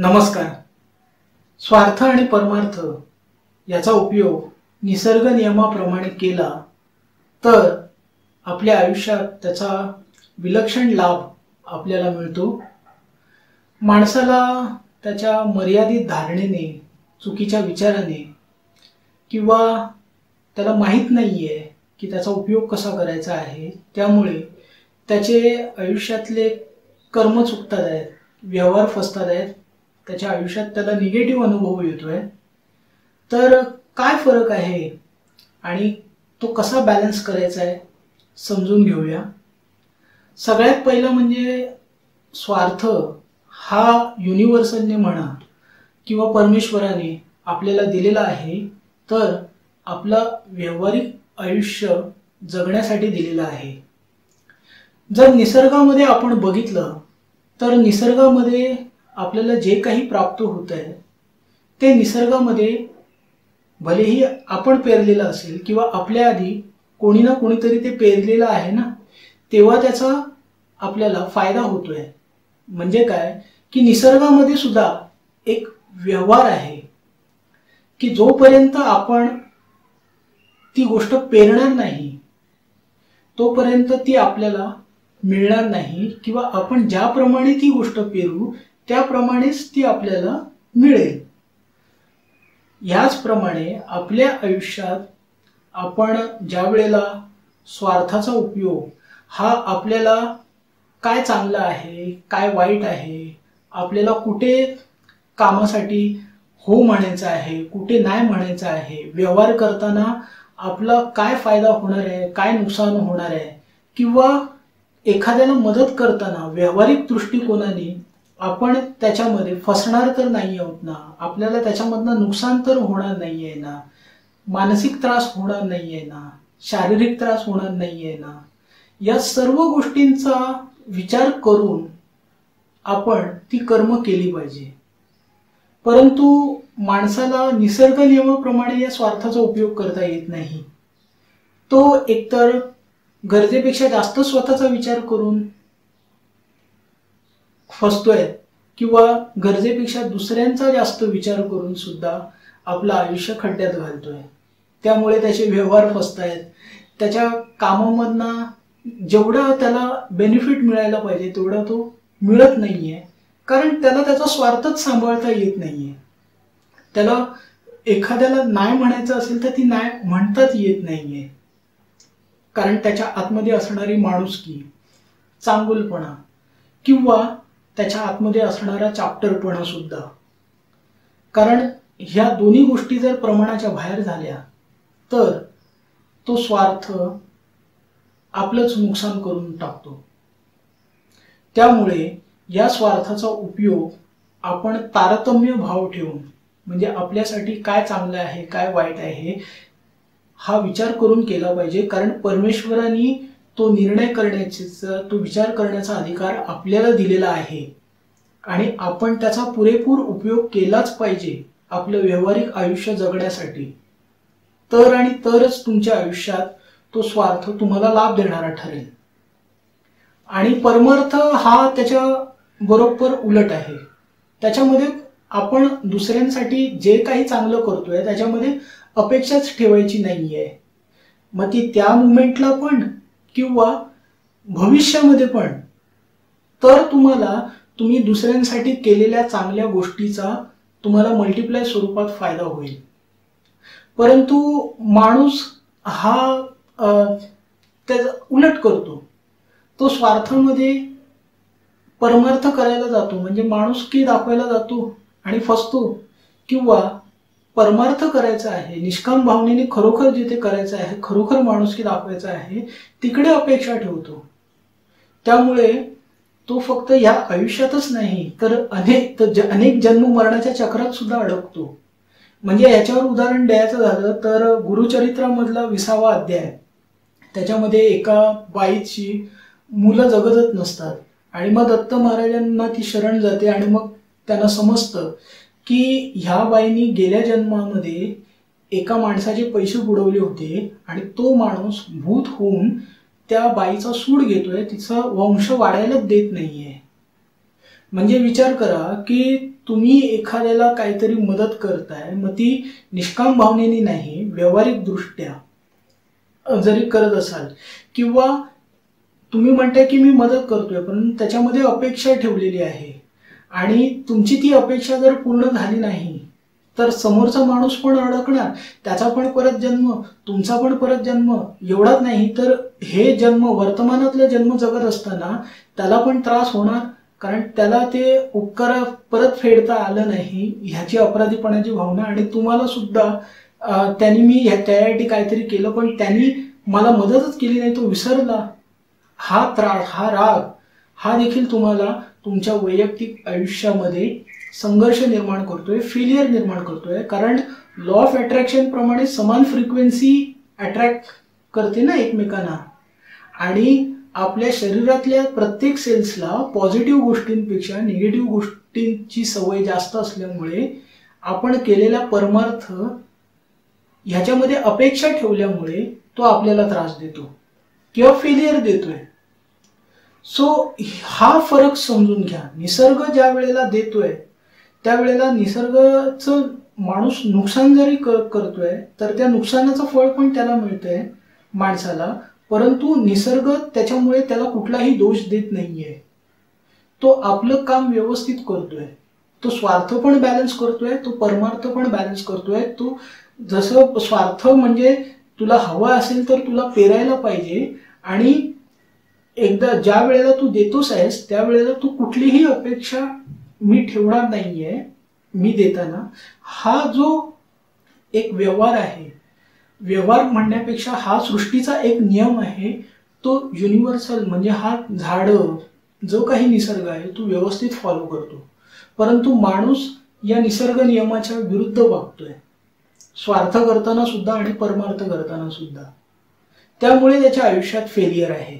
नमस्कार. स्वार्थ आणि परमार्थ याचा उपयोग निसर्ग नियमाप्रमाणे केला तर आपल्या आयुष्यात त्याचा विलक्षण लाभ आपल्याला मिळतो. माणसाला त्याच्या मर्यादित धारणेने, चुकीच्या विचाराने किंवा त्याला माहीत नाहीये की त्याचा उपयोग कसा करायचा आहे, त्यामुळे त्याचे आयुष्यातले कर्म चुकतात आहेत, व्यवहार फसतात आहेत, त्याच्या आयुष्यात त्याला निगेटिव्ह अनुभव येतोय. तर काय फरक आहे आणि तो कसा बॅलन्स करायचा आहे समजून घेऊया. सगळ्यात पहिलं म्हणजे स्वार्थ हा युनिव्हर्सलने म्हणा किंवा परमेश्वराने आपल्याला दिलेला आहे, तर आपलं व्यावहारिक आयुष्य जगण्यासाठी दिलेलं आहे. जर निसर्गामध्ये आपण बघितलं तर निसर्गामध्ये आपल्याला जे काही प्राप्त होत आहे ते निसर्गामध्ये भलेही आपण पेरलेलं असेल किंवा आपल्या आधी कोणी ना कोणीतरी ते पेरलेलं आहे ना, तेव्हा त्याचा आपल्याला फायदा होतोय. म्हणजे काय की निसर्गामध्ये सुद्धा एक व्यवहार आहे की जोपर्यंत आपण ती गोष्ट पेरणार नाही तोपर्यंत ती आपल्याला मिळणार नाही, किंवा आपण ज्याप्रमाणे ती गोष्ट पेरू त्याप्रमाणेच ती आपल्याला मिळेल. याचप्रमाणे आपल्या आयुष्यात आपण ज्या वेळेला स्वार्थाचा उपयोग हा आपल्याला काय चांगलं आहे, काय वाईट आहे, आपल्याला कुठे कामासाठी हो म्हणायचं आहे, कुठे नाही म्हणायचं आहे, व्यवहार करताना आपला काय फायदा होणार आहे, काय नुकसान होणार आहे, किंवा एखाद्याला मदत करताना व्यावहारिक दृष्टिकोनाने आपण त्याच्यामध्ये फसणार तर नाही आहोत ना, आपल्याला त्याच्यामधनं नुकसान तर होणार नाहीये ना, मानसिक त्रास होणार नाहीये ना, शारीरिक त्रास होणार नाहीये ना, या सर्व गोष्टींचा विचार करून आपण ती कर्म केली पाहिजे. परंतु माणसाला निसर्ग नियमाप्रमाणे या स्वार्थाचा उपयोग करता येत नाही. तो एकतर गरजेपेक्षा जास्त स्वतःचा विचार करून फसतोय किंवा गरजेपेक्षा दुसऱ्यांचा जास्त विचार करून सुद्धा आपलं आयुष्य खड्ड्यात घालतोय. त्यामुळे त्याचे व्यवहार फसतायत, त्याच्या कामामधनं जेवढा त्याला बेनिफिट मिळायला पाहिजे तेवढा तो मिळत नाहीये, कारण त्याला त्याचा स्वार्थच सांभाळता येत नाहीये. त्याला एखाद्याला नाही म्हणायचं असेल तर ती नाही म्हणताच येत नाहीये, कारण त्याच्या आतमध्ये असणारी माणुसकी, चांगुलपणा किंवा त्याच्या आतमध्ये असणारा चाप्टरपणा सुद्धा. कारण ह्या दोन्ही गोष्टी जर प्रमाणाच्या बाहेर झाल्या तर तो स्वार्थ आपलंच नुकसान करून टाकतो. त्यामुळे या स्वार्थाचा उपयोग आपण तारतम्य भाव ठेवून, म्हणजे आपल्यासाठी काय चांगलं आहे, काय वाईट आहे हा विचार करून केला पाहिजे. कारण परमेश्वरांनी तो निर्णय करण्याचा, तो विचार करण्याचा अधिकार आपल्याला दिलेला आहे आणि आपण त्याचा पुरेपूर उपयोग केलाच पाहिजे आपलं व्यावहारिक आयुष्य जगण्यासाठी. तर आणि तरच तुमच्या आयुष्यात तो स्वार्थ तुम्हाला लाभ देणारा ठरेल. आणि परमार्थ हा त्याच्या बरोबर उलट आहे. त्याच्यामध्ये आपण दुसऱ्यांसाठी जे काही चांगलं करतोय त्याच्यामध्ये अपेक्षाच ठेवायची नाहीये. मग ती त्या मुमेंटला पण किंवा भविष्यामध्ये पण. तर तुम्ही दुसऱ्यांसाठी केलेल्या चांगल्या गोष्टीचा तुम्हाला मल्टिप्लाय स्वरूपात फायदा होईल. परंतु माणूस हा त्याचा उलट करतो. तो स्वार्थामध्ये परमार्थ करायला जातो, म्हणजे माणुसकी दाखवायला जातो आणि फसतो, किंवा परमार्थ करायचा आहे, निष्काम भावनेने खरोखर जिथे करायचं आहे, खरोखर माणुसकी दाखवायचं आहे, तिकडे अपेक्षा ठेवतो. त्यामुळे तो फक्त या आयुष्यातच नाही तर अनेक जन्म मरणाच्या चक्रात सुद्धा अडकतो. म्हणजे याच्यावर उदाहरण द्यायचं झालं तर गुरुचरित्रामधला 20वा अध्याय, त्याच्यामध्ये एका बाईची मुलं जगतच नसतात आणि मग दत्त महाराजांना ती शरण जाते आणि मग त्यांना समजतं की ह्या बाईनी गेल्या जन्मामध्ये एका माणसाचे पैसे बुडवले होते आणि तो माणूस भूत होऊन त्या बाईचा सूड घेतोय, तिचा वंश वाढायलाच देत नाहीये. म्हणजे विचार करा की तुम्ही एखाद्याला काहीतरी मदत करताय, मग ती निष्काम भावनेने नाही, व्यावहारिक दृष्ट्या जरी करत असाल, किंवा तुम्ही म्हणताय की मी मदत करतोय पण त्याच्यामध्ये अपेक्षा ठेवलेली आहे आणि तुमची ती अपेक्षा जर पूर्ण झाली नाही तर समोरचा माणूस पण अडकणार, त्याचा पण परत जन्म, तुमचा पण परत जन्म. एवढाच नाही तर हे जन्म, वर्तमानातला जन्म जगत असताना त्याला पण त्रास होणार, कारण त्याला ते उपकार परत फेडता आलं नाही ह्याची अपराधीपणाची भावना. आणि तुम्हाला सुद्धा त्यांनी मी त्यासाठी काहीतरी केलं पण त्यांनी मला मदतच केली नाही, तो विसरला, हा त्रास, हा राग, हा देखील तुम्हाला तुमच्या वैयक्तिक आयुष्यामध्ये संघर्ष निर्माण करतोय, फेलियर निर्माण करतोय. कारण लॉ ऑफ अट्रॅक्शन प्रमाणे समान फ्रिक्वेन्सी अट्रॅक्ट करते ना एकमेकांना. आणि आपल्या शरीरातल्या प्रत्येक सेल्सला पॉझिटिव्ह गोष्टींपेक्षा निगेटिव्ह गोष्टींची सवय जास्त असल्यामुळे आपण केलेला परमार्थ ह्याच्यामध्ये अपेक्षा ठेवल्यामुळे तो आपल्याला त्रास देतो किंवा फेलियर देतोय. सो हा फरक समजून घ्या. निसर्ग ज्या वेळेला देतोय त्यावेळेला निसर्गाचं माणूस नुकसान जरी करतोय तर त्या नुकसानाचं फळ पण त्याला मिळतंय माणसाला, परंतु निसर्ग त्याच्यामुळे त्याला कुठलाही दोष देत नाहीये. तो आपलं काम व्यवस्थित करतोय, तो स्वार्थ पण बॅलन्स करतोय, तो परमार्थ पण बॅलन्स करतोय. तो जसं स्वार्थ म्हणजे तुला हवं असेल तर तुला पेरायला पाहिजे आणि एकदा ज्या वेळेला तू देतोस आहेस त्यावेळेला तू कुठलीही अपेक्षा मी ठेवणार नाहीये मी देताना. हा जो एक व्यवहार आहे, व्यवहार म्हणण्यापेक्षा हा सृष्टीचा एक नियम आहे, तो युनिव्हर्सल म्हणजे हा झाडं जो काही निसर्ग आहे तो व्यवस्थित फॉलो करतो, परंतु माणूस या निसर्ग नियमाच्या विरुद्ध वागतोय, स्वार्थ करताना सुद्धा आणि परमार्थ करताना सुद्धा. त्यामुळे त्याच्या आयुष्यात फेलियर आहे,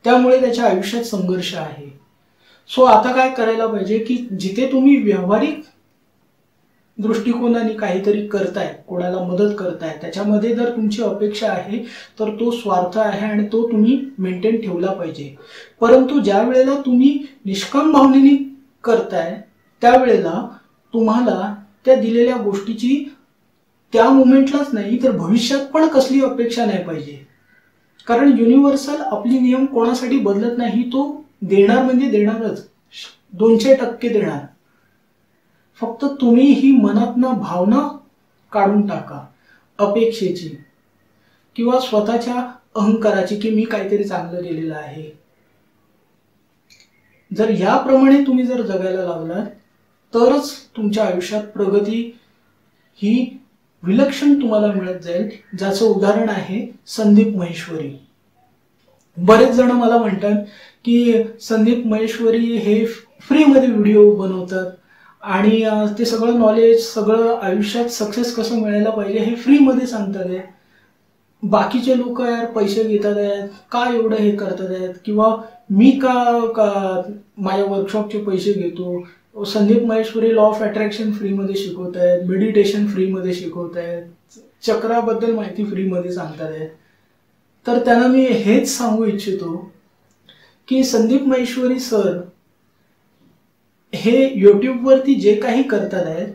त्यामुळे त्याच्या आयुष्यात संघर्ष आहे. सो आता काय करायला पाहिजे की जिथे तुम्ही व्यावहारिक दृष्टिकोनाने काहीतरी करताय, कोणाला मदत करताय, त्याच्यामध्ये जर तुमची अपेक्षा आहे तर तो स्वार्थ आहे आणि तो तुम्ही मेंटेन ठेवला पाहिजे. परंतु ज्या वेळेला तुम्ही निष्काम भावनेने करताय त्यावेळेला तुम्हाला त्या दिलेल्या गोष्टीची त्या मोमेंटलाच नाही तर भविष्यात पण कसली अपेक्षा नाही पाहिजे. कारण युनिव्हर्सल आपली नियम कोणासाठी बदलत नाही, तो देणार म्हणजे देणारच, 200% देणार. फक्त तुम्ही ही मनातनं भावना काढून टाका अपेक्षेची किंवा स्वतःच्या अहंकाराची की मी काहीतरी चांगलं केलेलं आहे. जर याप्रमाणे तुम्ही जर जगायला लागलात तरच तुमच्या आयुष्यात प्रगती ही विलक्षण तुम्हाला मिळत जाईल. ज्याचं उदाहरण आहे संदीप महेश्वरी. बरेच जण मला म्हणतात की संदीप महेश्वरी हे फ्रीमध्ये व्हिडिओ बनवतात आणि ते सगळं नॉलेज, सगळं आयुष्यात सक्सेस कसं मिळायला पाहिजे हे फ्रीमध्ये सांगतात आहे. बाकीचे लोक यार पैसे घेतात आहेत, का एवढं हे करतात आहेत, किंवा मी का माझ्या वर्कशॉपचे पैसे घेतो. Sandeep Maheshwari law of attraction फ्रीमध्ये शिकवत आहेत, मेडिटेशन फ्रीमध्ये शिकवत आहेत, चक्राबद्दल माहिती फ्रीमध्ये सांगतात आहेत. तर त्यांना मी हेच सांगू इच्छितो की संदीप महेश्वरी सर हे यूट्यूबवरती जे काही करतात आहेत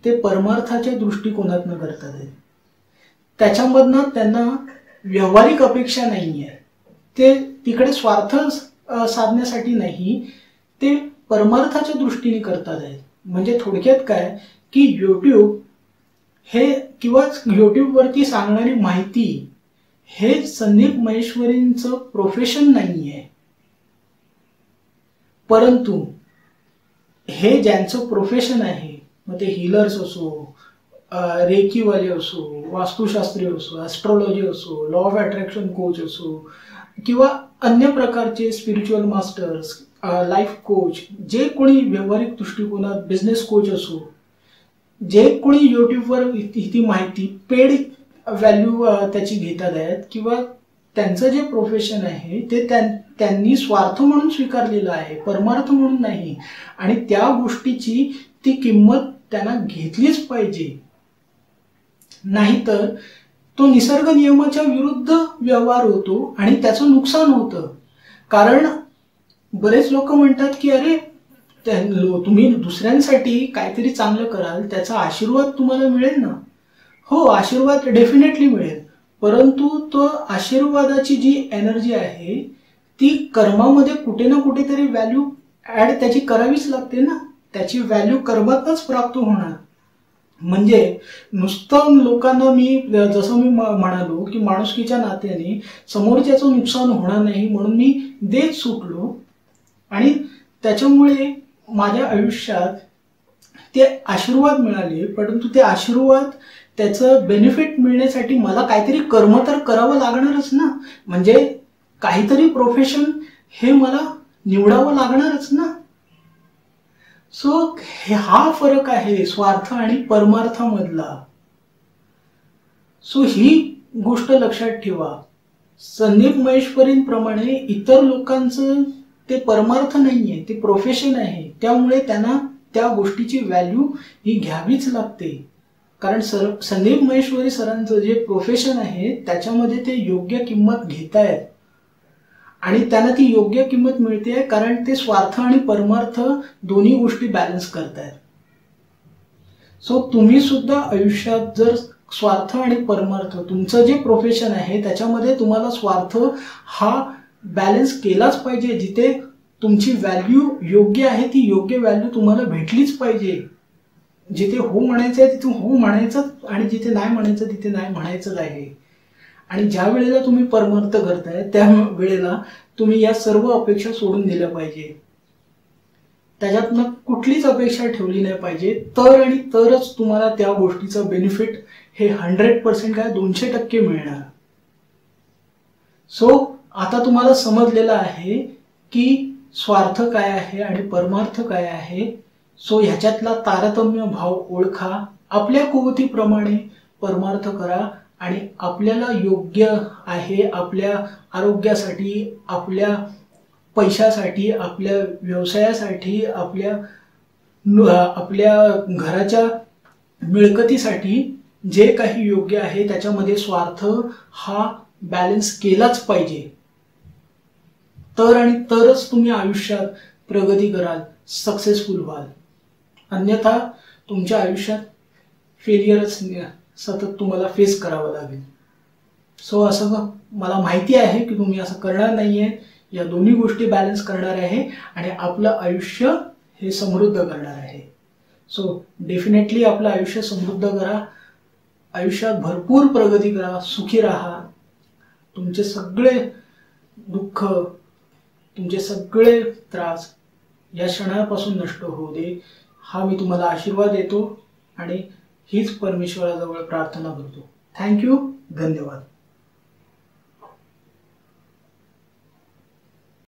ते परमार्थाच्या दृष्टिकोनातून करतात आहेत. त्याच्यामधनं त्यांना व्यावहारिक अपेक्षा नाही आहे, ते तिकडे स्वार्थ साधण्यासाठी नाही, ते परमार्थाच्या दृष्टीने करतात आहेत. म्हणजे थोडक्यात काय की यूट्यूब हे किंवा यूट्यूबवरती सांगणारी माहिती हे संदीप महेश्वरींचं प्रोफेशन नाही आहे, परंतु हे ज्यांचं प्रोफेशन आहे, मग ते हीलर्स असो, रेकीवाले असो, वास्तुशास्त्री असो, ॲस्ट्रॉलॉजी असो, लॉ ऑफ अट्रॅक्शन कोच असो किंवा अन्य प्रकारचे स्पिरिच्युअल मास्टर्स, लाईफ कोच, जे कोणी व्यावहारिक दृष्टिकोनात बिझनेस कोच असो, जे कोणी यूट्यूबवर ती माहिती पेड व्हॅल्यू त्याची घेतात आहेत किंवा त्यांचं जे प्रोफेशन आहे ते त्यांनी स्वार्थ म्हणून स्वीकारलेलं आहे, परमार्थ म्हणून नाही. आणि त्या गोष्टीची ती किंमत त्यांना घेतलीच पाहिजे, नाहीतर तो निसर्ग नियमाच्या विरुद्ध व्यवहार होतो आणि त्याचं नुकसान होतं. कारण बरेच लोक म्हणतात की अरे तुम्ही दुसऱ्यांसाठी काहीतरी चांगलं कराल, त्याचा आशीर्वाद तुम्हाला मिळेल ना. हो, आशीर्वाद डेफिनेटली मिळेल, परंतु तो आशीर्वादाची जी एनर्जी आहे ती कर्मामध्ये कुठे ना कुठेतरी व्हॅल्यू ऍड त्याची करावीच लागते ना. त्याची व्हॅल्यू कर्मातच प्राप्त होणार. म्हणजे नुसतं लोकांना मी जसं मी म्हणालो की माणुसकीच्या नात्याने समोरच्याचं नुकसान होणार नाही म्हणून मी देत सुटलो, आणि त्याच्यामुळे माझ्या आयुष्यात ते आशीर्वाद मिळाले. परंतु ते आशीर्वाद त्याचं बेनिफिट मिळण्यासाठी मला काहीतरी कर्म तर करावं लागणारच ना. म्हणजे काहीतरी प्रोफेशन हे मला निवडावं लागणारच ना. सो हा फरक आहे स्वार्थ आणि परमार्थामधला. सो ही गोष्ट लक्षात ठेवा. संदीप महेश्वरींप्रमाणे इतर लोकांचं ते परमार्थ नाहीये, ते प्रोफेशन आहे. त्यामुळे त्यांना त्या गोष्टीची व्हॅल्यू ही घ्यावीच लागते. कारण संदीप महेश्वरी सरांचं जे प्रोफेशन आहे त्याच्यामध्ये ते योग्य किंमत घेतायत, आणि त्यांना ती योग्य किंमत मिळते कारण ते स्वार्थ आणि परमार्थ दोन्ही गोष्टी बॅलन्स करतायत. सो तुम्ही सुद्धा आयुष्यात जर स्वार्थ आणि परमार्थ, तुमचं जे प्रोफेशन आहे त्याच्यामध्ये तुम्हाला स्वार्थ हा बॅलन्स केलाच पाहिजे. जिथे तुमची व्हॅल्यू योग्य आहे ती योग्य व्हॅल्यू तुम्हाला भेटलीच पाहिजे. जिथे हो म्हणायचं आहे तिथे हो म्हणायचं, आणि जिथे नाही म्हणायचं तिथे नाही म्हणायचंच आहे. आणि ज्या वेळेला तुम्ही परमार्थ करताय त्या वेळेला तुम्ही या सर्व अपेक्षा सोडून दिल्या पाहिजे. त्याच्यातनं कुठलीच अपेक्षा ठेवली नाही पाहिजे. तर आणि तरच तुम्हाला त्या गोष्टीचं बेनिफिट हे 100% काय 200% मिळणार. सो आता तुम्हाला समजलेलं आहे की स्वार्थ काय आहे आणि परमार्थ काय आहे. सो ह्याच्यातला तारतम्य भाव ओळखा, आपल्या कुवतीप्रमाणे परमार्थ करा, आणि आपल्याला योग्य आहे आपल्या आरोग्यासाठी, आपल्या पैशासाठी, आपल्या व्यवसायासाठी, आपल्या घराच्या मिळकतीसाठी जे काही योग्य आहे त्याच्यामध्ये स्वार्थ हा बॅलन्स केलाच पाहिजे. तर आणि तरच तुम्ही आयुष्यात प्रगती कराल, सक्सेसफुल व्हाल. अन्यथा तुमच्या आयुष्यात फेलियरच सतत तुम्हाला फेस करावं लागेल. सो असं मला माहिती आहे की तुम्ही असं करणार नाहीये. या दोन्ही गोष्टी बॅलन्स करणार आहे आणि आपलं आयुष्य हे समृद्ध करणार आहे. सो डेफिनेटली आपलं आयुष्य समृद्ध करा, आयुष्यात भरपूर प्रगती करा, सुखी राहा. तुमचे सगळे दुःख, तुमचे सगळे त्रास या क्षणापासून नष्ट होऊ दे, हा मी तुम्हाला आशीर्वाद देतो आणि हीच परमेश्वराजवळ प्रार्थना करतो. थँक्यू. धन्यवाद.